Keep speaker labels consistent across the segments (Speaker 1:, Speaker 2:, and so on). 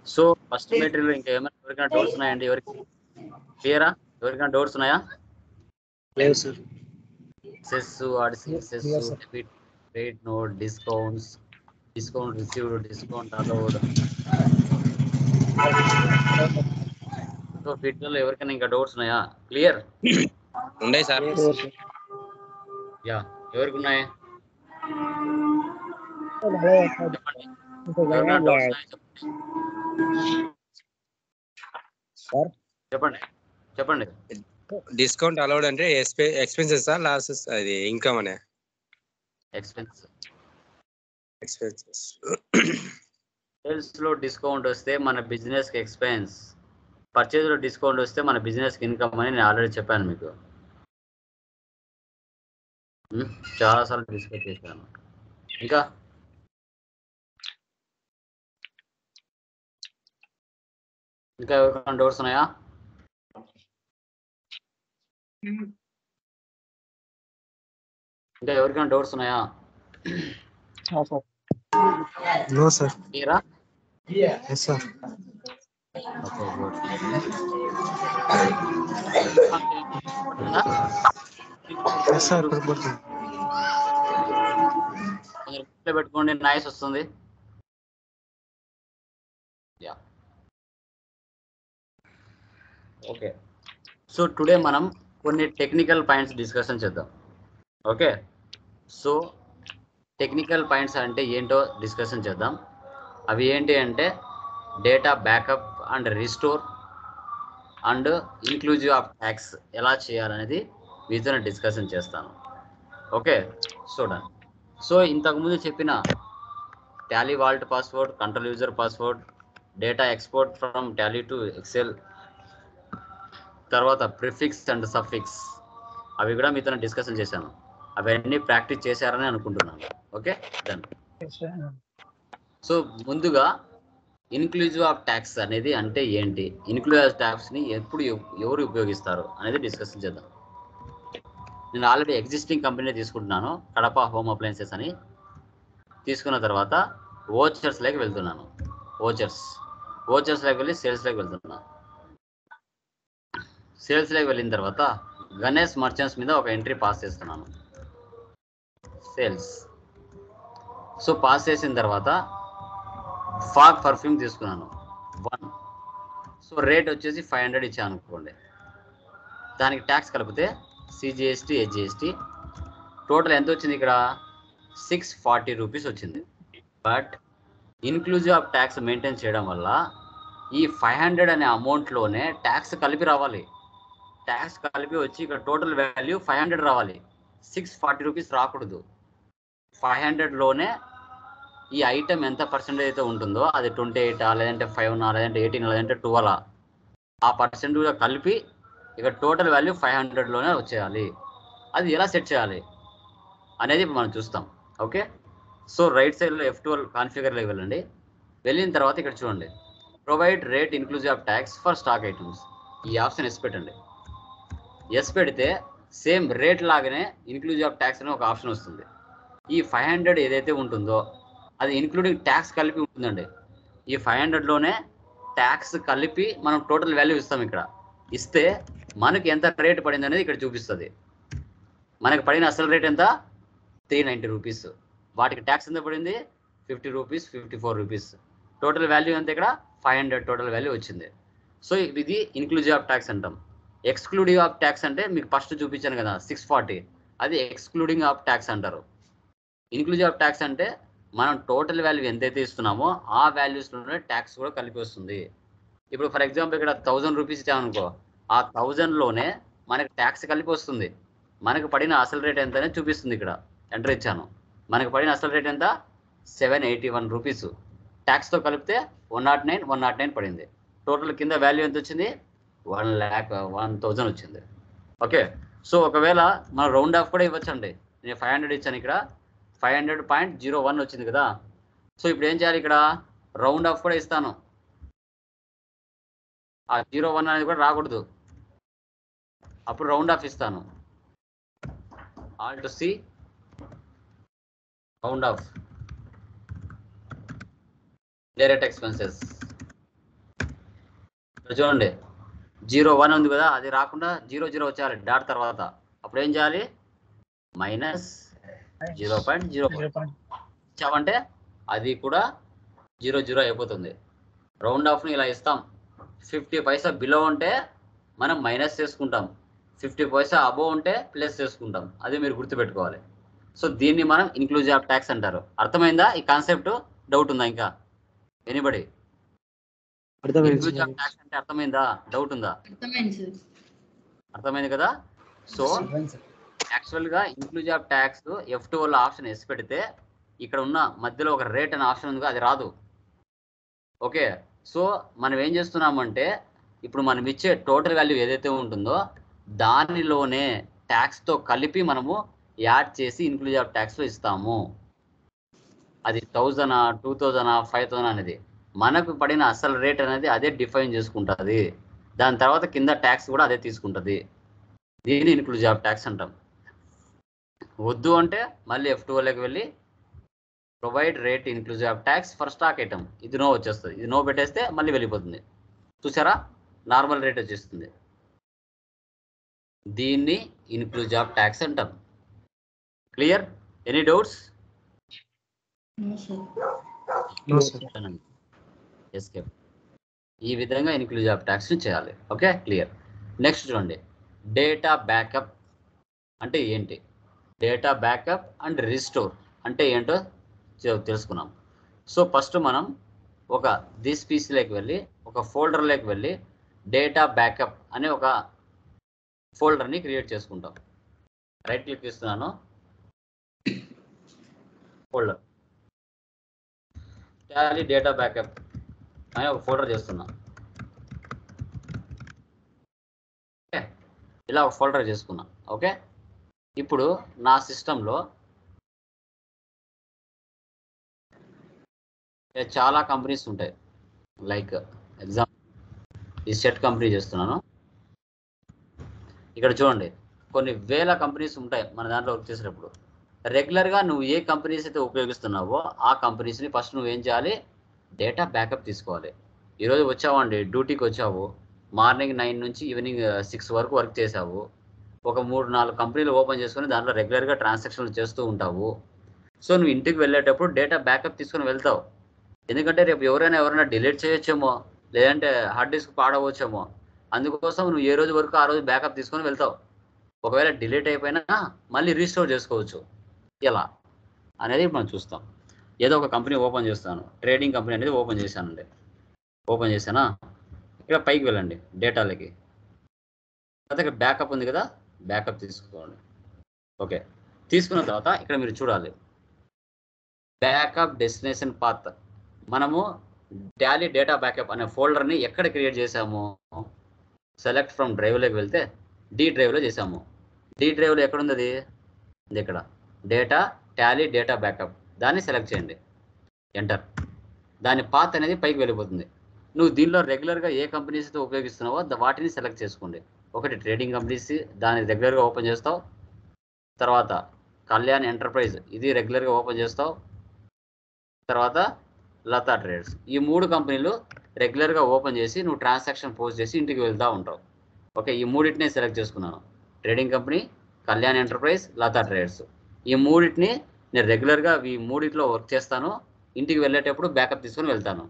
Speaker 1: So first material ఇంకా ఏమైనా ఎవరికైనా డౌట్స్ ఉన్నాయండి? ఎవరికి క్లియరా? ఎవరికైనా డౌట్స్ ఉన్నాయా?
Speaker 2: లేదు sir.
Speaker 1: Cess, cess, debit, credit note, discount received, discount allowed. So వీటిలో ఎవరికైనా ఇంకా డౌట్స్ ఉన్నాయా? క్లియర్?
Speaker 3: ఉన్నాయి సార్.
Speaker 1: యా, ఎవరికి ఉన్నాయి? చెప్పండి. ఎవరికైనా డౌట్స్ ఉన్నాయా చెప్పండి. చెప్పండి.
Speaker 3: డిస్కౌంట్ అలౌడ్ అంటే ఎక్స్పెన్సెస్ లాసెస్, అది ఇన్కమ్ అనే
Speaker 1: ఎక్స్పెన్స్.
Speaker 3: ఎక్స్పెన్సెస్.
Speaker 1: సేల్స్ లో డిస్కౌంట్ వస్తే మన బిజినెస్ కి ఎక్స్పెన్స్, పర్చేజ్ లో డిస్కౌంట్ వస్తే మన బిజినెస్ కి ఇన్కమ్ అని నేను ఆల్రెడీ చెప్పాను మీకు. చాలా సార్లు డిస్కస్ చేశాను. ఇంకా ఎవరికైనా డౌట్స్ ఉన్నాయా? ఇంకా ఎవరికైనా డౌట్స్ ఉన్నాయా?
Speaker 2: No sir.
Speaker 1: మీరా?
Speaker 2: Yes sir.
Speaker 1: Okay, good.
Speaker 2: Yes sir.
Speaker 1: పెట్టుకోండి, నాయిస్ వస్తుంది. Yeah, okay. సో టుడే మనం కొన్ని టెక్నికల్ పాయింట్స్ డిస్కషన్ చేద్దాం. ఓకే, సో టెక్నికల్ పాయింట్స్ అంటే ఏంటో డిస్కషన్ చేద్దాం. అవి ఏంటి అంటే data backup and restore and inclusive of tax ఎలా చేయాలనేది మీతో డిస్కషన్ చేస్తాను. ఓకే, చూడండి. సో ఇంతకుముందు చెప్పిన Tally vault password, control user password, data export from Tally to Excel, తర్వాత ప్రిఫిక్స్ అండ్ సఫిక్స్, అవి కూడా మీతో డిస్కషన్ చేశాను. అవన్నీ ప్రాక్టీస్ చేశారని అనుకుంటున్నాను. Okay, done. సో ముందుగా ఇన్క్లూజివ్ ఆఫ్ ట్యాక్స్ అనేది అంటే ఏంటి, ఇన్క్లూజివ్ ట్యాక్స్ని ఎప్పుడు ఎవరు ఉపయోగిస్తారు అనేది డిస్కషన్ చేద్దాం. నేను ఆల్రెడీ ఎగ్జిస్టింగ్ కంపెనీ తీసుకుంటున్నాను, కడప హోమ్ అప్లయన్సెస్ అని. తీసుకున్న తర్వాత ఓచర్స్లోకి వెళ్తున్నాను. ఓచర్స్లోకి వెళ్ళి సేల్స్లోకి వెళ్తున్నాను. సేల్స్లోకి వెళ్ళిన తర్వాత గణేష్ మర్చెంట్స్ మీద ఒక ఎంట్రీ పాస్ చేస్తున్నాను, సేల్స్. సో పాస్ చేసిన తర్వాత ఫాగ్ పర్ఫ్యూమ్ తీసుకున్నాను 1. సో రేట్ వచ్చేసి 500 ఇచ్చాను అనుకోండి. దానికి ట్యాక్స్ కలిపితే సిజిఎస్టీ, హెచ్జిఎస్టీ టోటల్ ఎంత వచ్చింది ఇక్కడ? 640 రూపీస్ వచ్చింది. But inclusive of tax maintain చేయడం వల్ల ఈ 500 అనే అమౌంట్లోనే ట్యాక్స్ కలిపి రావాలి. ట్యాక్స్ కలిపి వచ్చి ఇక్కడ టోటల్ వాల్యూ 500 రావాలి, 640 రూపీస్ రాకూడదు. 500లోనే ఈ ఐటమ్ ఎంత పర్సెంటేజ్ అయితే ఉంటుందో అది 28 లేదంటే 5 లేదంటే 18 లేదంటే 12 ఆ పర్సెంట్ కలిపి ఇక టోటల్ వాల్యూ 500లోనే వచ్చేయాలి. అది ఎలా సెట్ చేయాలి అనేది మనం చూస్తాం. ఓకే, సో రైట్ సైడ్లో F12 కాన్ఫిగర్లోకి వెళ్ళండి. వెళ్ళిన తర్వాత ఇక్కడ చూడండి, provide rate inclusive of tax for stock items. ఈ ఆప్షన్ ఎస్ పెట్టండి. ఎస్ పెడితే సేమ్ రేట్ లాగానే ఇన్క్లూజివ్ ఆఫ్ ట్యాక్స్ అనే ఒక ఆప్షన్ వస్తుంది. ఈ 500 ఏదైతే ఉంటుందో అది ఇన్క్లూడింగ్ ట్యాక్స్ కలిపి ఉంటుందండి. ఈ 500లోనే ట్యాక్స్ కలిపి మనం టోటల్ వాల్యూ ఇస్తాం. ఇక్కడ ఇస్తే మనకి ఎంత రేట్ పడింది అనేది ఇక్కడ చూపిస్తుంది. మనకి పడిన అసలు రేట్ ఎంత? 390 రూపీస్. వాటికి ట్యాక్స్ ఎంత పడింది? 50 రూపీస్, 54 రూపీస్. టోటల్ వాల్యూ ఎంత? ఇక్కడ 500 టోటల్ వాల్యూ వచ్చింది. సో ఇది ఇన్క్లూజివ్ ఆఫ్ ట్యాక్స్ అంటాం. ఎక్స్క్లూడివ్ ఆఫ్ ట్యాక్స్ అంటే మీకు ఫస్ట్ చూపించాను కదా 640, అది ఎక్స్క్లూడింగ్ ఆఫ్ ట్యాక్స్ అంటారు. ఇన్క్లూజివ్ ఆఫ్ ట్యాక్స్ అంటే మనం టోటల్ వాల్యూ ఎంతైతే ఇస్తున్నామో ఆ వాల్యూస్లోనే ట్యాక్స్ కూడా కలిపి వస్తుంది. ఇప్పుడు ఫర్ ఎగ్జాంపుల్ ఇక్కడ 1000 రూపీస్ ఇచ్చామనుకో, ఆ 1000లోనే మనకి ట్యాక్స్ కలిపి వస్తుంది. మనకు పడిన అసలు రేట్ ఎంత అనేది చూపిస్తుంది. ఇక్కడ ఎంటర్ ఇచ్చాను, మనకు పడిన అసలు రేట్ ఎంత? 781 రూపీస్. ట్యాక్స్తో కలిపితే 109 పడింది. టోటల్ కింద వాల్యూ ఎంత వచ్చింది? 1,01,000 వచ్చింది. ఓకే, సో ఒకవేళ మనం రౌండ్ ఆఫ్ కూడా ఇవ్వచ్చండి. నేను 500 ఇచ్చాను, ఇక్కడ 500.01 వచ్చింది కదా. సో ఇప్పుడు ఏం చేయాలి? ఇక్కడ రౌండ్ ఆఫ్ కూడా ఇస్తాను. ఆ 01 అనేది కూడా రాకూడదు, అప్పుడు రౌండ్ ఆఫ్ ఇస్తాను. Alt C round off, direct expenses చూడండి 0 1 ఉంది కదా, అది రాకుండా 0 0 వచ్చేయాలి డాట్ తర్వాత. అప్పుడు ఏం చేయాలి? -0.0 ఇచ్చామంటే అది కూడా 0 0 అయిపోతుంది. రౌండ్ ఆఫ్ని ఇలా ఇస్తాం. 50 పైసా బిలో ఉంటే మనం మైనస్ చేసుకుంటాం, 50 పైసా అబోవ్ ఉంటే ప్లస్ చేసుకుంటాం. అది మీరు గుర్తుపెట్టుకోవాలి. సో దీన్ని మనం ఇన్క్లూజివ్ ఆఫ్ ట్యాక్స్ అంటారు. అర్థమైందా ఈ కాన్సెప్ట్? డౌట్ ఉందా ఇంకా ఎనీబడి? ఇన్క్లూజివ్ ఆఫ్ ట్యాక్స్ అంటే అర్థమైందా? డౌట్ ఉందా? అర్థమైంది కదా. సో యాక్చువల్గా ఇన్క్లూజివ్ ఆఫ్ ట్యాక్స్ F2 లో ఆప్షన్ ఎస్ పెడితే ఇక్కడ ఉన్న మధ్యలో ఒక రేట్ అనే ఆప్షన్ ఉంది, అది రాదు. ఓకే, సో మనం ఏం చేస్తున్నామంటే ఇప్పుడు మనం ఇచ్చే టోటల్ వాల్యూ ఏదైతే ఉంటుందో దానిలోనే ట్యాక్స్తో కలిపి మనము యాడ్ చేసి ఇన్క్లూజివ్ ఆఫ్ ట్యాక్స్లో ఇస్తాము. అది 1000 2000 5000 అనేది మనకు పడిన అసలు రేట్ అనేది అదే డిఫైన్ చేసుకుంటుంది. దాని తర్వాత కింద ట్యాక్స్ కూడా అదే తీసుకుంటుంది. దీన్ని ఇన్క్లూజివ్ ఆఫ్ ట్యాక్స్ అంటాం. వద్దు అంటే మళ్ళీ F2లోకి వెళ్ళి provide rate inclusive of tax for stock item, ఇది నో వచ్చేస్తుంది. ఇది నో పెట్టేస్తే మళ్ళీ వెళ్ళిపోతుంది. చూసారా, నార్మల్ రేట్ వచ్చేస్తుంది. దీన్ని ఇన్క్లూజివ్ ఆఫ్ ట్యాక్స్ అంటాం. క్లియర్? Any doubts? ఎస్కేప్. ఈ విధంగా ఇన్క్లూజివ్ ఆఫ్ ట్యాక్స్ చేయాలి. Okay, clear. నెక్స్ట్ చూడండి, డేటా బ్యాకప్ అంటే ఏంటి? డేటా బ్యాకప్ అండ్ రిస్టోర్ అంటే ఏంటో తెలుసుకున్నాం. సో ఫస్ట్ మనం ఒక దిస్ పీసీలోకి వెళ్ళి ఒక ఫోల్డర్లోకి వెళ్ళి డేటా బ్యాకప్ అనే ఒక ఫోల్డర్ని క్రియేట్ చేసుకుంటాం. రైట్ క్లిక్ ఇస్తున్నాను, ఫోల్డర్ టాలీ డేటా బ్యాకప్ అనే ఒక ఫోల్డర్ చేస్తున్నా. ఓకే, ఇలా ఒక ఫోల్డర్ చేసుకున్నా. ఓకే, ఇప్పుడు నా సిస్టంలో చాలా కంపెనీస్ ఉంటాయి. లైక్ ఎగ్జాంపుల్ ఈ సెట్ కంపెనీ చేస్తున్నాను. ఇక్కడ చూడండి కొన్ని వేల కంపెనీస్ ఉంటాయి మన దాంట్లో వర్క్ చేసేటప్పుడు. రెగ్యులర్గా నువ్వు ఏ కంపెనీస్ అయితే ఉపయోగిస్తున్నావో ఆ కంపెనీస్ని ఫస్ట్ నువ్వు ఏం చేయాలి? డేటా బ్యాకప్ తీసుకోవాలి. ఈరోజు వచ్చావండి, డ్యూటీకి వచ్చావు, మార్నింగ్ 9 నుంచి ఈవినింగ్ 6 వరకు వర్క్ చేసావు. ఒక 3-4 కంపెనీలు ఓపెన్ చేసుకొని దాంట్లో రెగ్యులర్గా ట్రాన్సాక్షన్లు చేస్తూ ఉంటావు. సో నువ్వు ఇంటికి వెళ్ళేటప్పుడు డేటా బ్యాకప్ తీసుకొని వెళ్తావు. ఎందుకంటే రేపు ఎవరైనా డిలీట్ చేయొచ్చేమో, లేదంటే హార్డ్ డిస్క్ పాడవచ్చేమో. అందుకోసం నువ్వు ఏ రోజు వరకు ఆ రోజు బ్యాకప్ తీసుకొని వెళ్తావు. ఒకవేళ డిలీట్ అయిపోయినా మళ్ళీ రీస్టోర్ చేసుకోవచ్చు. ఎలా అనేది మనం చూస్తాం. ఏదో ఒక కంపెనీ ఓపెన్ చేస్తాను, ట్రేడింగ్ కంపెనీ అనేది ఓపెన్ చేశానండి. ఓపెన్ చేశానా, ఇక్కడ పైకి వెళ్ళండి డేటాలకి. ఇక్కడ బ్యాకప్ ఉంది కదా, బ్యాకప్ తీసుకోండి. ఓకే, తీసుకున్న తర్వాత ఇక్కడ మీరు చూడాలి బ్యాకప్ డెస్టినేషన్ పాత్. మనము టాలీ డేటా బ్యాకప్ అనే ఫోల్డర్ని ఎక్కడ క్రియేట్ చేసాము? సెలెక్ట్ ఫ్రమ్ డ్రైవ్లోకి వెళ్తే డి డ్రైవ్లో చేసాము. డి డ్రైవ్లో ఎక్కడ ఉంది? అది ఇక్కడ డేటా టాలీ డేటా బ్యాకప్, దాన్ని సెలెక్ట్ చేయండి, ఎంటర్. దాని పాత్ అనేది పైకి వెళ్ళిపోతుంది. నువ్వు దీనిలో రెగ్యులర్గా ఏ కంపెనీస్తో ఉపయోగిస్తున్నావో వాటిని సెలెక్ట్ చేసుకోండి. ఒకటి ట్రేడింగ్ కంపెనీస్, దాన్ని రెగ్యులర్గా ఓపెన్ చేస్తావు. తర్వాత కళ్యాణ్ ఎంటర్ప్రైజ్, ఇది రెగ్యులర్గా ఓపెన్ చేస్తావు. తర్వాత లతా ట్రేడర్స్, ఈ 3 కంపెనీలు రెగ్యులర్గా ఓపెన్ చేసి నువ్వు ట్రాన్సాక్షన్ పోస్ట్ చేసి ఇంటికి వెళ్తూ ఉంటావు. ఓకే, ఈ 3టిని సెలెక్ట్ చేసుకున్నాను. Trading company, Kalyan enterprise, Latha traders. ఈ 3టిని నేను రెగ్యులర్గా ఈ 3టిలో వర్క్ చేస్తాను. ఇంటికి వెళ్ళేటప్పుడు బ్యాకప్ తీసుకొని వెళ్తాను.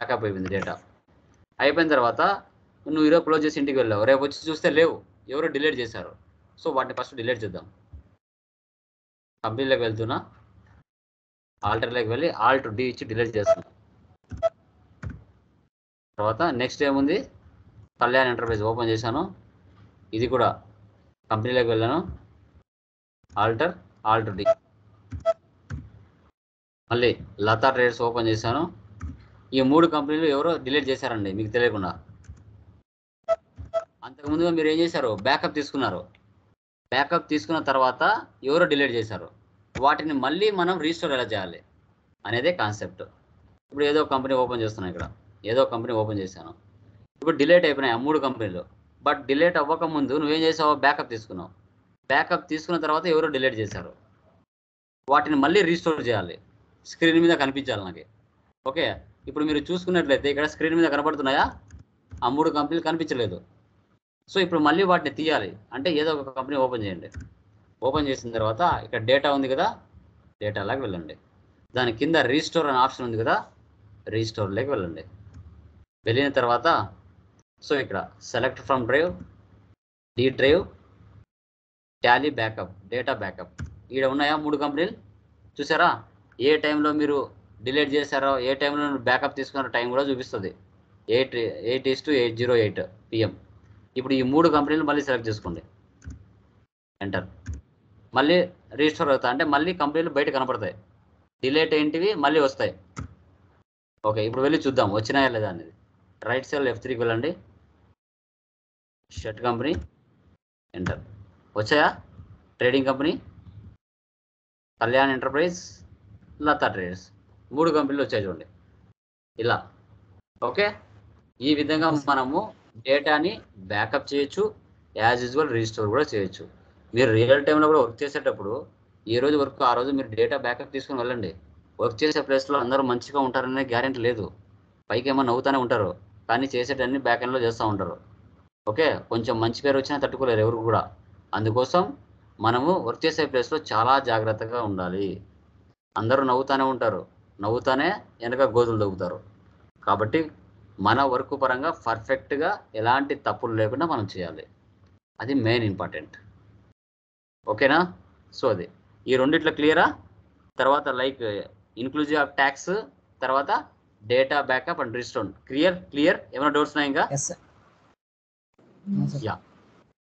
Speaker 1: బ్యాకప్ అయిపోయింది డేటా. అయిపోయిన తర్వాత నువ్వు ఈరోజు క్లోజ్ చేసి ఇంటికి వెళ్ళావు, రేపు వచ్చి చూస్తే లేవు, ఎవరో డిలీట్ చేశారు. సో వాటిని ఫస్ట్ డిలీట్ చేద్దాం. కంపెనీలోకి వెళ్తున్నా, ఆల్టర్లోకి వెళ్ళి ఆల్ట్ డి ఇచ్చి డిలీట్ చేస్తున్నా. తర్వాత నెక్స్ట్ ఏముంది? కళ్యాణ్ ఎంటర్ప్రైజ్ ఓపెన్ చేశాను, ఇది కూడా కంపెనీలోకి వెళ్ళాను, ఆల్ట్ డి. మళ్ళీ లతా ట్రేడర్స్ ఓపెన్ చేశాను. ఈ 3 కంపెనీలు ఎవరో డిలీట్ చేశారండి మీకు తెలియకుండా. అంతకుముందుగా మీరు ఏం చేశారు? బ్యాకప్ తీసుకున్నారు. బ్యాకప్ తీసుకున్న తర్వాత ఎవరో డిలీట్ చేశారు. వాటిని మళ్ళీ మనం రీస్టోర్ ఎలా చేయాలి అనేదే కాన్సెప్ట్. ఇప్పుడు ఏదో కంపెనీ ఓపెన్ చేస్తున్నాను, ఇక్కడ ఏదో కంపెనీ ఓపెన్ చేశాను. ఇప్పుడు డిలీట్ అయిపోయినాయి ఆ 3 కంపెనీలు. బట్ డిలీట్ అవ్వకముందు నువ్వేం చేసావు? బ్యాకప్ తీసుకున్నావు. బ్యాకప్ తీసుకున్న తర్వాత ఎవరో డిలీట్ చేశారు. వాటిని మళ్ళీ రీస్టోర్ చేయాలి, స్క్రీన్ మీద కనిపించాలి నాకు. ఓకే, ఇప్పుడు మీరు చూసుకున్నట్లయితే ఇక్కడ స్క్రీన్ మీద కనబడుతున్నాయా? ఆ 3 కంపెనీలు కనిపించలేదు. సో ఇప్పుడు మళ్ళీ వాటిని తీయాలి అంటే ఏదో ఒక కంపెనీ ఓపెన్ చేయండి. ఓపెన్ చేసిన తర్వాత ఇక్కడ డేటా ఉంది కదా, డేటాలోకి వెళ్ళండి. దాని కింద రీస్టోర్ అనే ఆప్షన్ ఉంది కదా, రీస్టోర్లోకి వెళ్ళండి. వెళ్ళిన తర్వాత సో ఇక్కడ select from drive, D drive, Tally backup, data backup, ఇక్కడ ఉన్నాయా 3 కంపెనీలు చూసారా? ఏ టైంలో మీరు డిలీట్ చేశారో, ఏ టైంలో బ్యాకప్ తీసుకున్నారో టైం కూడా చూపిస్తుంది. 8:08 PM. ఇప్పుడు ఈ 3 కంపెనీలు మళ్ళీ సెలెక్ట్ చేసుకోండి, ఎంటర్. మళ్ళీ రీస్టోర్ అవుతా అంటే మళ్ళీ కంపెనీలు బయట కనపడతాయి, డిలీట్ ఏంటివి మళ్ళీ వస్తాయి. ఓకే, ఇప్పుడు వెళ్ళి చూద్దాం వచ్చినాయా లేదా అనేది. రైట్ సైడ్ F3కి వెళ్ళండి, షర్ట్ కంపెనీ, ఎంటర్. వచ్చాయా? Trading company, Kalyan enterprise, Latha traders, 3 కంపెనీలు వచ్చాయి చూడండి ఇలా. ఓకే, ఈ విధంగా మనము డేటాని బ్యాకప్ చేయొచ్చు, యాజ్ యూజువల్ రీస్టోర్ కూడా చేయొచ్చు. మీరు రియల్ టైంలో కూడా వర్క్ చేసేటప్పుడు ఈ రోజు వర్క్ ఆ రోజు మీరు డేటా బ్యాకప్ తీసుకుని వెళ్ళండి. వర్క్ చేసే ప్లేస్లో అందరూ మంచిగా ఉంటారనే గ్యారెంటీ లేదు. పైకి ఏమో నవ్వుతూనే ఉంటారు, కానీ చేసేటన్ని బ్యాక్ ఎండ్లో చేస్తూ ఉంటారు. ఓకే, కొంచెం మంచి పేరు వచ్చినా తట్టుకోలేరు ఎవరు కూడా. అందుకోసం మనము వర్క్ చేసే ప్లేస్లో చాలా జాగ్రత్తగా ఉండాలి. అందరూ నవ్వుతూనే ఉంటారు, నవ్వుతానే వెనక గోతులు తవ్వుతారు. కాబట్టి మన వర్క్ పరంగా పర్ఫెక్ట్గా ఎలాంటి తప్పులు లేకుండా మనం చేయాలి, అది మెయిన్ ఇంపార్టెంట్. ఓకేనా? సో అది ఈ రెండిట్లో క్లియరా? తర్వాత లైక్ ఇన్క్లూజివ్ ఆఫ్ ట్యాక్స్, తర్వాత data backup and restore. Clear? ఏమైనా డౌట్స్ ఉన్నాయా ఇంకా?
Speaker 4: Yes, sir.
Speaker 1: యా.